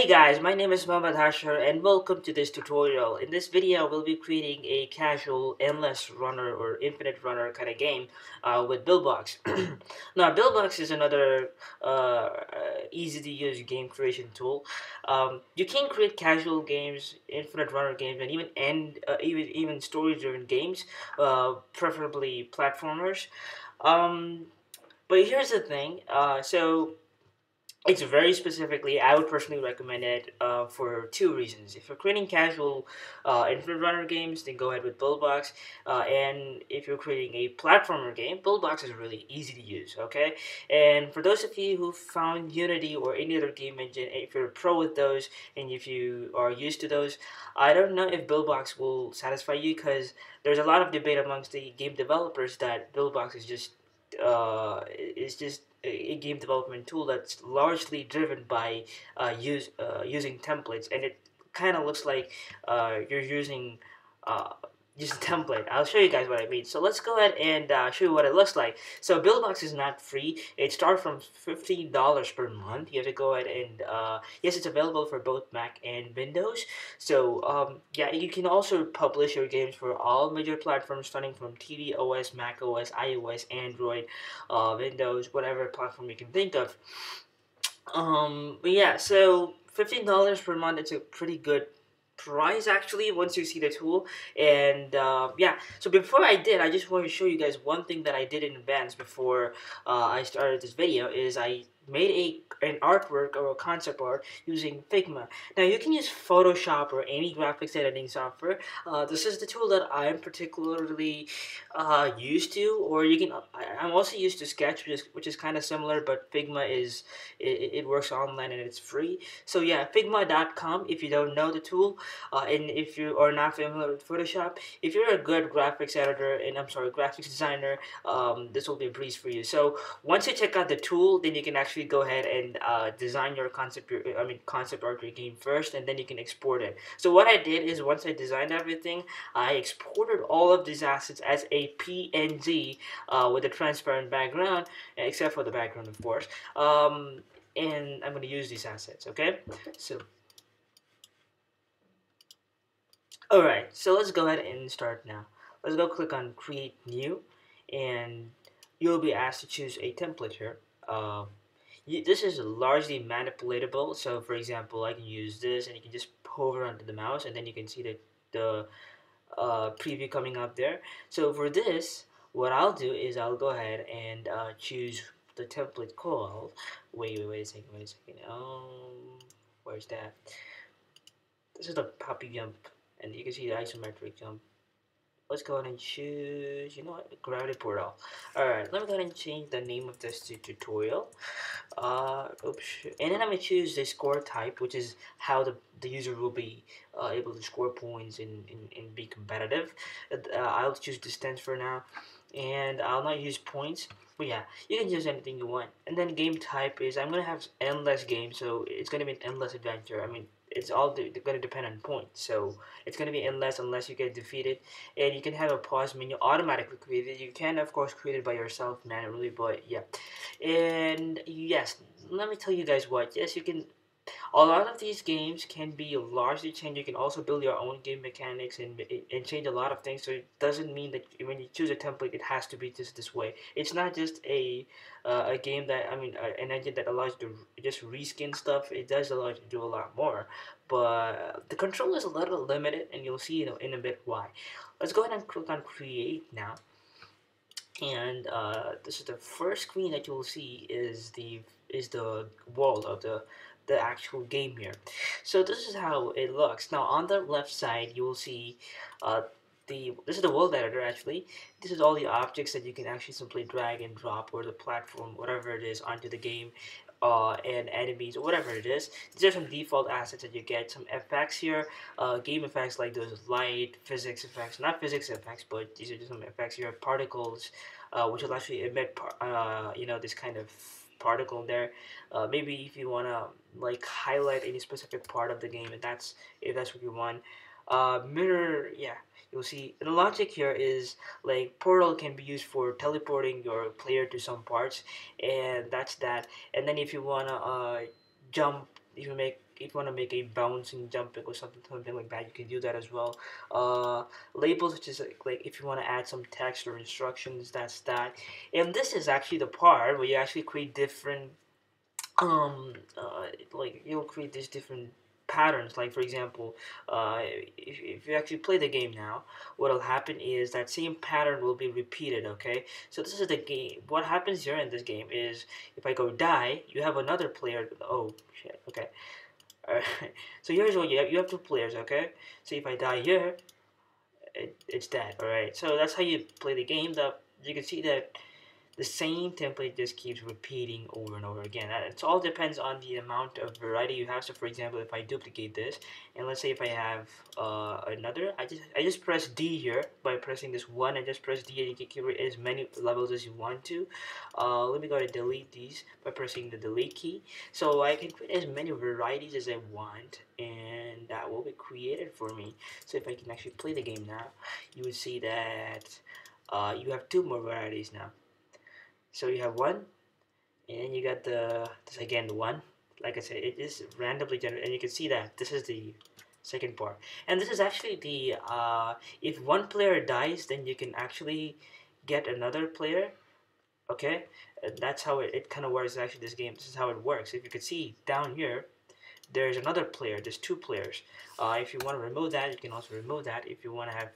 Guys, my name is Mohammad Hashar and welcome to this tutorial. In this video, we'll be creating a casual, endless runner or infinite runner kind of game with Buildbox. Now, Buildbox is another easy to use game creation tool. You can create casual games, infinite runner games, and even story-driven games, preferably platformers. Um, but here's the thing. It's very specifically, I would personally recommend it for two reasons. If you're creating casual infinite runner games, then go ahead with Buildbox. And if you're creating a platformer game, Buildbox is really easy to use, okay? And for those of you who found Unity or any other game engine, if you're a pro with those and if you are used to those, I don't know if Buildbox will satisfy you because there's a lot of debate amongst the game developers that Buildbox is just a game development tool that's largely driven by using templates, and it kind of looks like you're using uh, just a template. I'll show you guys what I mean. So let's go ahead and show you what it looks like. So Buildbox is not free. It starts from $15 per month. You have to go ahead and yes, it's available for both Mac and Windows. So yeah, you can also publish your games for all major platforms, starting from TV OS, Mac OS, iOS, Android, Windows, whatever platform you can think of. But yeah, so $15 per month, it's a pretty good price actually once you see the tool. And yeah, so before I just want to show you guys one thing that I did in advance before I started this video is I made an artwork or a concept art using Figma. Now you can use Photoshop or any graphics editing software. This is the tool that I'm particularly used to, or you can. I'm also used to Sketch, which is kind of similar, but Figma it works online and it's free. So yeah, Figma.com if you don't know the tool, and if you are not familiar with Photoshop, if you're a good graphics editor and graphics designer, this will be a breeze for you. So once you check out the tool, then you can actually go ahead and design your concept art your game first, and then you can export it. So what I did is once I designed everything, I exported all of these assets as a PNG with a transparent background, except for the background, of course. And I'm going to use these assets, okay? So, alright, so let's go ahead and start now. Let's go click on Create New, and you'll be asked to choose a template here. This is largely manipulatable, so for example, I can use this, and you can just hover onto the mouse, and then you can see the preview coming up there. So for this, what I'll do is I'll go ahead and choose the template called. Wait a second. Where's that? This is the puppy jump, and you can see the isometric jump. Let's go ahead and choose, you know what, Gravity Portal. Alright, let me go ahead and change the name of this to tutorial. Oops. And then I'm going to choose the score type, which is how the user will be able to score points and be competitive. I'll choose distance for now, and I'll not use points. But yeah, you can choose anything you want. And then game type is, I'm going to have endless game, so it's going to be an endless adventure. I mean, it's all going to depend on points, so it's going to be endless unless you get defeated. And you can have a pause menu automatically created. You can of course create it by yourself manually, but yeah. And yes, let me tell you guys what, yes, you can, a lot of these games can be largely changed. You can also build your own game mechanics and change a lot of things. So it doesn't mean that when you choose a template, it has to be just this way. It's not just a game that, an engine that allows you to just reskin stuff. It does allow you to do a lot more. But the control is a little limited, and you'll see in a bit why. Let's go ahead and click on Create now. And this is the first screen that you'll see is the world of the actual game here. So this is how it looks. Now on the left side you will see this is the world editor actually. This is all the objects that you can actually simply drag and drop, or the platform, whatever it is, onto the game. And enemies or whatever it is. These are some default assets that you get. Some effects here, game effects like those light, physics effects, not physics effects, but these are just some effects here. Particles, which will actually emit, this kind of particle there. Maybe if you wanna like highlight any specific part of the game, if that's what you want. Mirror, yeah, you'll see the logic here is like portal can be used for teleporting your player to some parts, and that's that. And then if you wanna jump, if you want to make a bouncing jumping or something like that, you can do that as well. uh, Labels, which is like if you want to add some text or instructions, that's that. And this is actually the part where you actually create different like you'll create these different patterns. Like for example, if you actually play the game now, what'll happen is that same pattern will be repeated. Okay, so this is the game. What happens here in this game is if I go die, you have another player. Oh shit. Okay. Alright. So here's what you have. You have two players. Okay. So if I die here, it's dead. All right. So that's how you play the game. That you can see that the same template just keeps repeating over and over again. It all depends on the amount of variety you have. So for example, if I duplicate this, and let's say if I have another, I just press D here by pressing this one, and just press D, and you can create as many levels as you want to. Let me go to delete these by pressing the delete key. So I can create as many varieties as I want, and that will be created for me. So if I can actually play the game now, you would see that you have two more varieties now. So you have one, and you got this again, the one. Like I said, it is randomly generated, and you can see that this is the second part. And this is actually the if one player dies, then you can actually get another player. Okay, and that's how it kind of works. Actually, this game, this is how it works. If you can see down here, there's another player. There's two players. If you want to remove that, you can also remove that. If you want to have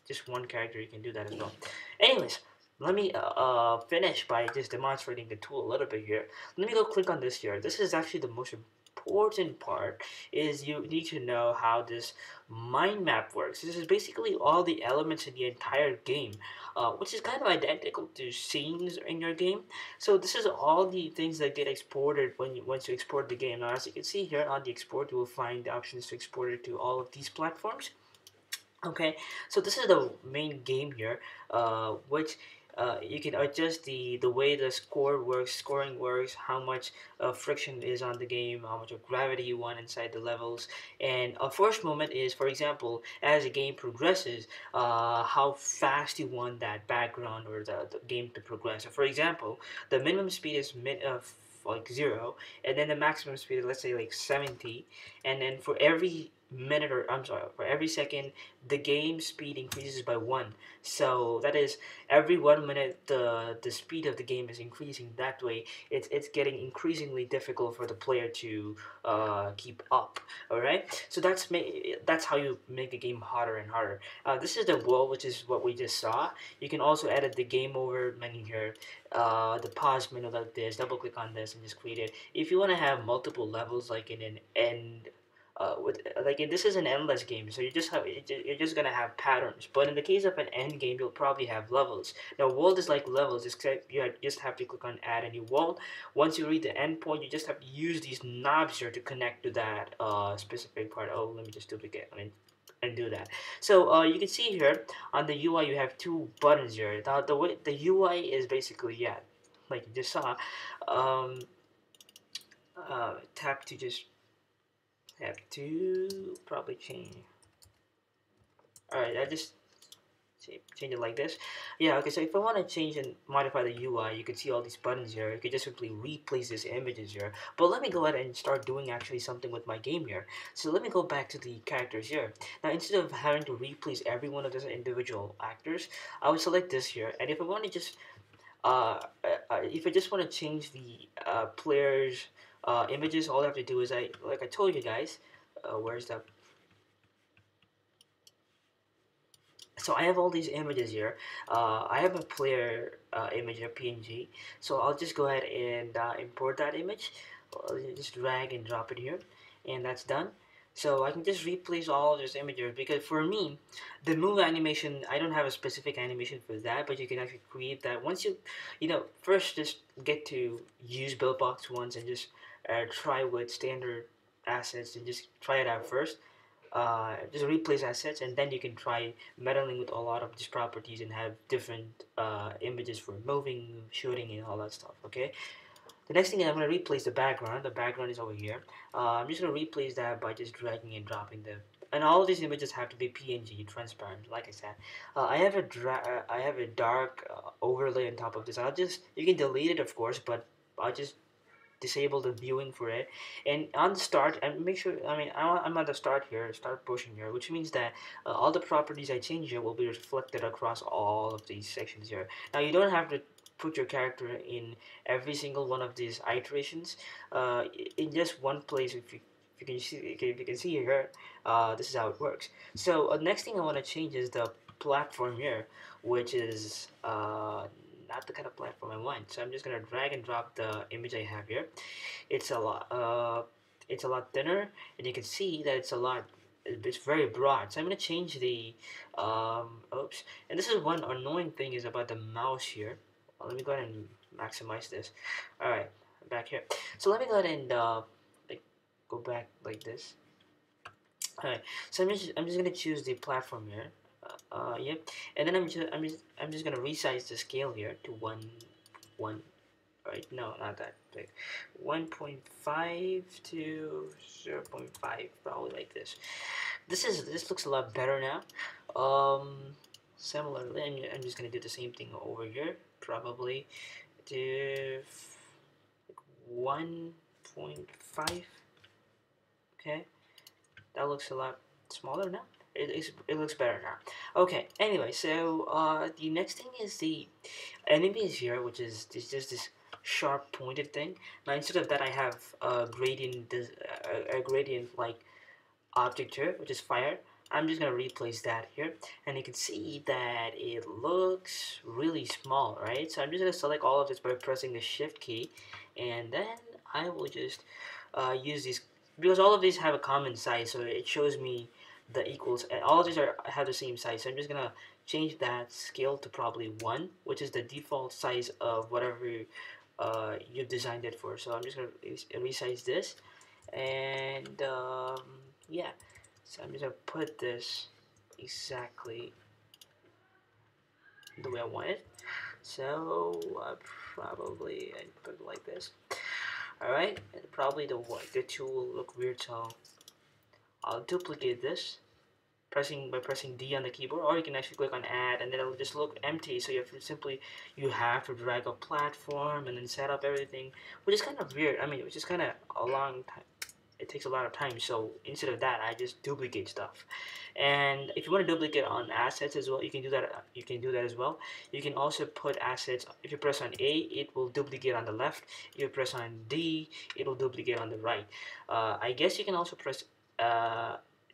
just one character, you can do that as well. Anyways, let me finish by just demonstrating the tool a little bit here. Let me go click on this here. This is actually the most important part, is you need to know how this mind map works. This is basically all the elements in the entire game, which is kind of identical to scenes in your game. So this is all the things that get exported once you export the game. Now, as you can see here on the export, you will find the options to export it to all of these platforms. Okay, so this is the main game here, which you can adjust the way the scoring works, how much friction is on the game, how much of gravity you want inside the levels, and a force moment is, for example, as the game progresses, how fast you want that background or the game to progress. So, for example, the minimum speed is like 0, and then the maximum speed is, let's say, like 70, and then for every minute, or I'm sorry, for every second, the game speed increases by 1. So that is, every 1 minute the speed of the game is increasing. That way it's getting increasingly difficult for the player to keep up. All right, so that's how you make the game harder and harder. This is the world, which is what we just saw. You can also edit the game over menu here, the pause menu like this. Double click on this and just create it. If you want to have multiple levels, like in an end, this is an endless game, so you're just gonna have patterns. But in the case of an end game, you'll probably have levels. Now, world is like levels, except just have to click on add a new world. Once you reach the end point, you just have to use these knobs here to connect to that specific part. Oh, let me just duplicate and do that. So you can see here on the UI, you have two buttons here. The way the UI is basically, yeah, like you just saw. Um, Tap to just have to probably change. Alright, I just change it like this. Yeah, okay, so if I want to change and modify the UI, you can see all these buttons here. You can just simply replace these images here. But let me go ahead and start doing actually something with my game here. So let me go back to the characters here. Now, instead of having to replace every one of those individual actors, I would select this here. And if I want to just if I just want to change the players' images, all I have to do is, like I told you guys, where's that? So I have all these images here. I have a player image here, PNG. So I'll just go ahead and import that image. Just drag and drop it here, and that's done. So I can just replace all of those images, because for me, the move animation, I don't have a specific animation for that, but you can actually create that. Once first just get to use Buildbox once and just try with standard assets and just try it out first. Just replace assets, and then you can try meddling with a lot of these properties and have different images for moving, shooting, and all that stuff. Okay. The next thing is I'm going to replace the background. The background is over here. I'm just going to replace that by just dragging and dropping them. And all of these images have to be PNG, transparent, like I said. I have a dark overlay on top of this. You can delete it, of course, but I'll just disable the viewing for it. And on the start, and make sure, I'm at the start here, start portion here, which means that all the properties I change here will be reflected across all of these sections here. Now you don't have to put your character in every single one of these iterations, in just one place. If you can see, if you can see here, this is how it works. So next thing I want to change is the platform here, which is not the kind of platform I want. So I'm just gonna drag and drop the image I have here. It's a lot. It's a lot thinner, and you can see that it's a lot. It's very broad. So I'm gonna change the. Oops. And this is one annoying thing is about the mouse here. Let me go ahead and maximize this. All right, back here. So let me go ahead and like go back like this. All right. So I'm just gonna choose the platform here. Yep. And then I'm just gonna resize the scale here to one. Right? No, not that big. 1.5 to 0.5, probably like this. This looks a lot better now. Similarly, I'm just gonna do the same thing over here. Probably to 1.5. Okay, that looks a lot smaller now. It looks better now. Okay. Anyway, so the next thing is the enemies here, which is just this sharp pointed thing. Now instead of that, I have a gradient like object here, which is fire. I'm just gonna replace that here, and you can see that it looks really small, right? So I'm just gonna select all of this by pressing the Shift key, and then I will just use these because all of these have a common size, so it shows me the equals, and all of these have the same size. So I'm just gonna change that scale to probably 1, which is the default size of whatever you've designed it for. So I'm just gonna resize this, and yeah. So I'm just gonna put this exactly the way I want it. So probably I put it like this. All right, and probably the tool will look weird, so I'll duplicate this by pressing D on the keyboard, or you can actually click on Add, and then it'll just look empty. So you have to drag a platform and then set up everything, which is kind of weird. Which is kind of a long time. It takes a lot of time, so instead of that I just duplicate stuff. And if you want to duplicate on assets as well, you can do that. As well. You can also put assets. If you press on A, it will duplicate on the left. If you press on D, it will duplicate on the right. I guess you can also press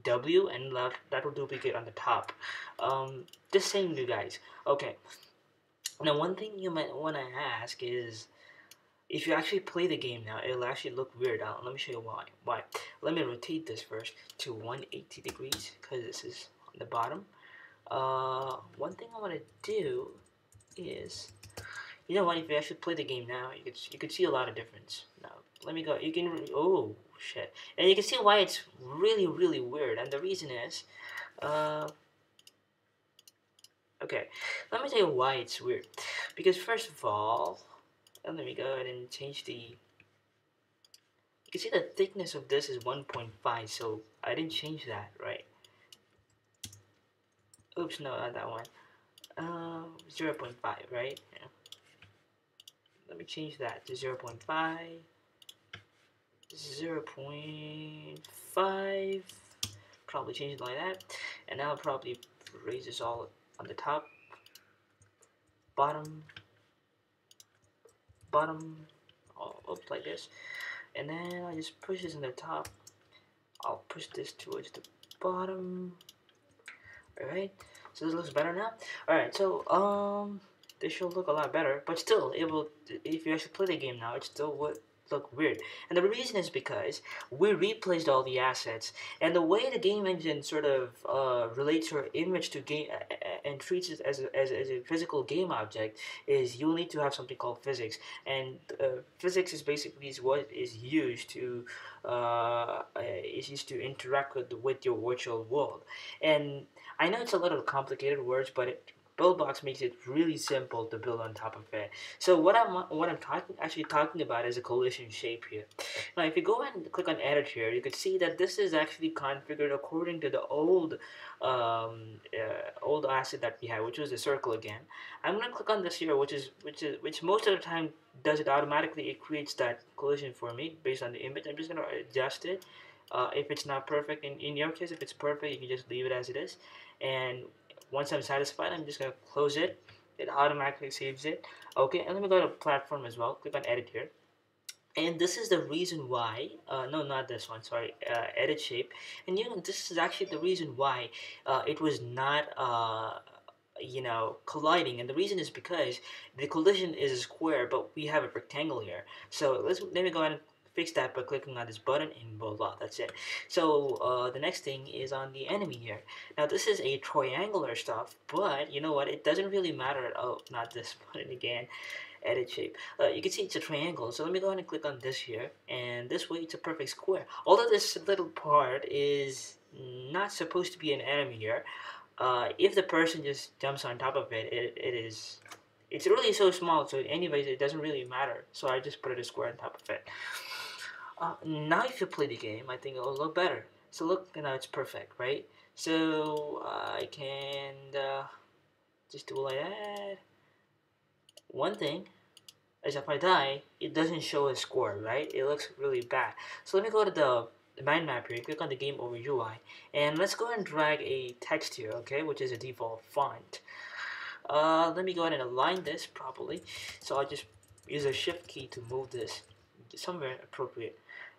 W and left, that will duplicate on the top. Just saying to you guys. Okay, now one thing you might want to ask is, if you actually play the game now, it'll actually look weird. Let me show you why. Let me rotate this first to 180 degrees, because this is on the bottom. One thing I want to do is, you know what, if you actually play the game now, you could see a lot of difference. Now, let me go. You can, oh shit, and you can see why it's really weird. And the reason is, okay, let me tell you why it's weird. Because first of all, let me go ahead and change the. You can see the thickness of this is 1.5, so I didn't change that, right? Oops, no, not that one. 0.5, right? Yeah. Let me change that to 0.5. 0.5. Probably change it like that, and now I'll probably raise this all on the top, bottom, all up like this, and then I just push this in the top. I'll push this towards the bottom. Alright, so this looks better now. Alright, so this should look a lot better, but still, it will. If you actually play the game now, it still would look weird. And the reason is because we replaced all the assets, and the way the game engine sort of relates your image to game and treats it as a physical game object is you'll need to have something called physics, and physics is basically what is used to interact with your virtual world. And I know it's a little complicated words, but Buildbox makes it really simple to build on top of it. So what I'm talking about is a collision shape here. Now, if you go and click on edit here, you can see that this is actually configured according to the old asset that we had, which was the circle again. I'm gonna click on this here, which most of the time does it automatically. It creates that collision for me based on the image. I'm just gonna adjust it. If it's not perfect, in your case, if it's perfect, you can just leave it as it is. And once I'm satisfied, I'm just gonna close it. It automatically saves it. Okay, and let me go to platform as well. Click on edit here. And this is the reason why, no, not this one, sorry, edit shape. And this is actually the reason why it was not, colliding. And the reason is because the collision is a square, but we have a rectangle here. So let me go ahead and fix that by clicking on this button and voila, that's it. So the next thing is on the enemy here. Now this is a triangular stuff, but you know what? It doesn't really matter. Oh, not this button again. Edit shape. You can see it's a triangle. So let me go ahead and click on this here, and this way it's a perfect square. Although this little part is not supposed to be an enemy here, if the person just jumps on top of it, it's really so small. So anyways, it doesn't really matter. So I just put a square on top of it. Now if you play the game, I think it'll look better. So look, it's perfect, right? So I can just do like that. One thing is if I die, it doesn't show a score, right? It looks really bad. So let me go to the mind map here, click on the game over UI, and let's go and drag a text here, okay, which is a default font. Let me go ahead and align this properly. So I'll just use a shift key to move this somewhere appropriate.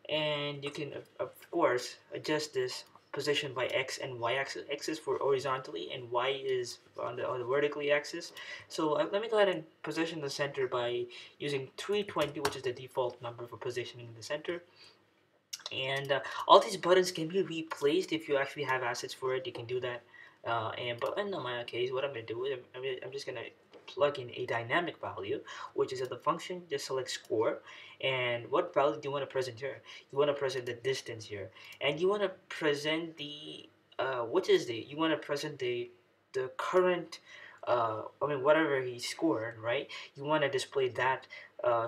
And you can, of course, adjust this position by X and Y axis. X is for horizontally and Y is on the vertically axis. So let me go ahead and position the center by using 320, which is the default number for positioning the center. And all these buttons can be replaced if you actually have assets for it. You can do that. But in my case, what I'm going to do is I'm just going to plug in a dynamic value, which is at the function, just select score. And what value do you want to present here? You want to present the distance here. And you want to present the, you want to present the current, whatever he scored, right? You want to display that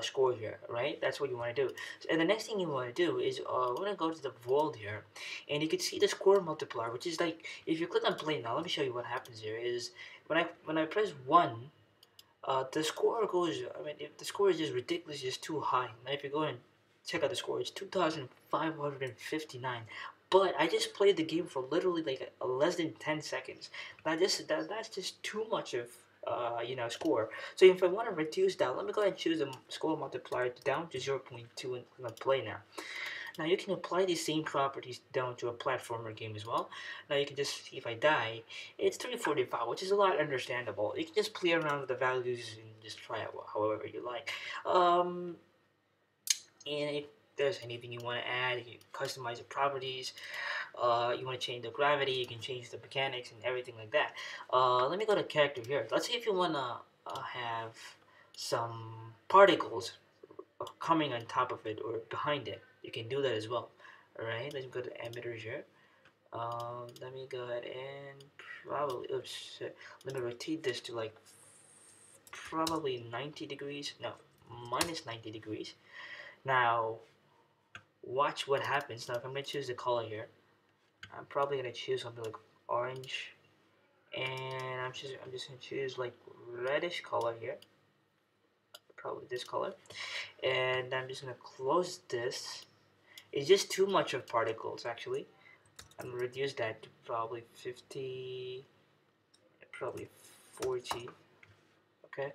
score here, right? That's what you want to do. And the next thing you want to do is we're going to go to the world here, and you can see the score multiplier, which is like, if you click on play now, let me show you what happens here. Is when I press 1, the score goes, if the score is just ridiculous, just too high. Now if you go and check out the score, it's 2,559. But I just played the game for literally like less than 10 seconds. Now that's just too much of score. So if I want to reduce that, let me go ahead and choose the score multiplier down to 0.2 and play now. Now you can apply these same properties down to a platformer game as well. Now you can just see if I die, it's 345, which is a lot understandable. You can just play around with the values and just try it however you like. And if there's anything you want to add, you can customize the properties. You want to change the gravity, you can change the mechanics and everything like that. Let me go to character here. Let's say if you want to have some particles coming on top of it or behind it, you can do that as well. Alright, let's go to emitters here. Let me go ahead and let me rotate this to like probably 90 degrees. No, minus 90 degrees. Now, watch what happens. Now, if I'm going to choose the color here, I'm probably going to choose something like orange. And I'm just going to choose like reddish color here. Probably this color. And I'm just going to close this. It's just too much of particles, actually. I'm going to reduce that to probably 50, probably 40. Okay.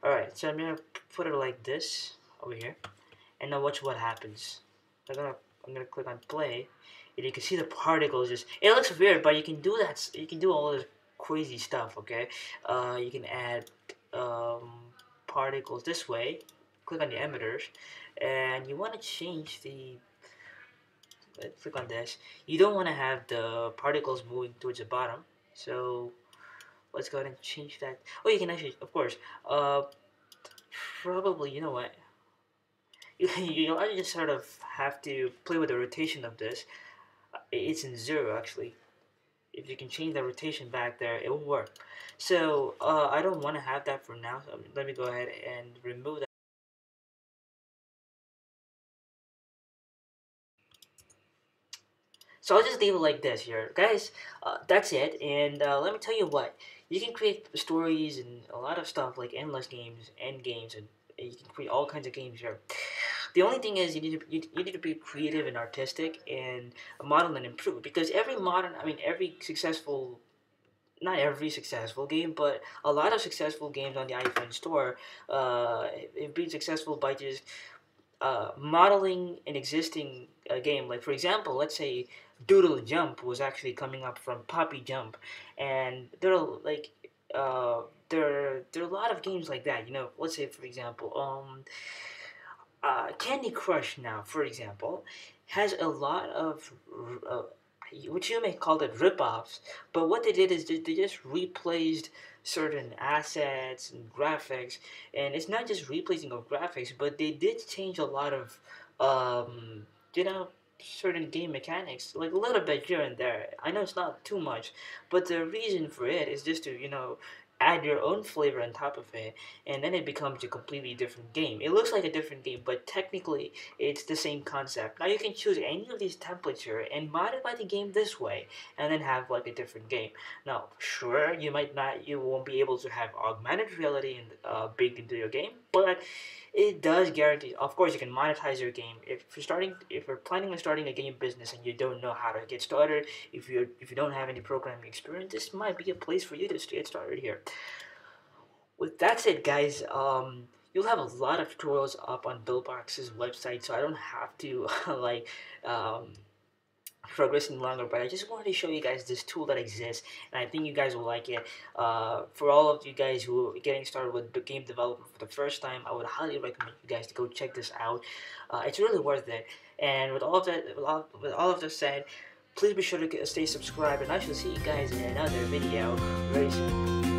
Alright, so I'm going to put it like this over here. And now watch what happens. I'm gonna click on play, and you can see the particles just. It looks weird, but you can do that. You can do all this crazy stuff. Okay, you can add particles this way. Click on the emitters, and you want to change the. Let's click on this. You don't want to have the particles moving towards the bottom, so let's go ahead and change that. Oh, you can actually, of course. Probably, you know what? You just sort of have to play with the rotation of this. It's in 0 actually. if you can change the rotation back there, it will work. So I don't want to have that for now. So let me go ahead and remove that. So I'll just leave it like this here, guys. That's it. And let me tell you what, you can create stories and a lot of stuff like endless games, end games, and you can create all kinds of games here. The only thing is you need to be creative and artistic and model and improve, because every successful, not every successful game, but a lot of successful games on the iPhone store, have been successful by just modeling an existing game. Like for example, let's say Doodle Jump was actually coming up from Poppy Jump, and uh, there are a lot of games like that. You know, let's say for example, Candy Crush now, for example, has a lot of uh, what you may call it rip-offs, but what they did is they just replaced certain assets and graphics, and it's not just replacing of graphics, but they did change a lot of, um, you know, certain game mechanics, like a little bit here and there. I know it's not too much, but the reason for it is just to, add your own flavor on top of it, and then it becomes a completely different game. It looks like a different game, but technically it's the same concept. Now you can choose any of these templates here and modify the game this way, and then have like a different game. Now, sure, you won't be able to have augmented reality baked into your game, but it does guarantee. Of course, you can monetize your game if you're planning on starting a game business and you don't know how to get started. If you don't have any programming experience, this might be a place for you to get started here. With that said, guys, you'll have a lot of tutorials up on Buildbox's website, so I don't have to like um, progress any longer. But I just wanted to show you guys this tool that exists, and I think you guys will like it. For all of you guys who are getting started with game development for the first time, I would highly recommend you guys to go check this out. It's really worth it. And with all of that, with all of this said, please be sure to stay subscribed, and I shall see you guys in another video very soon.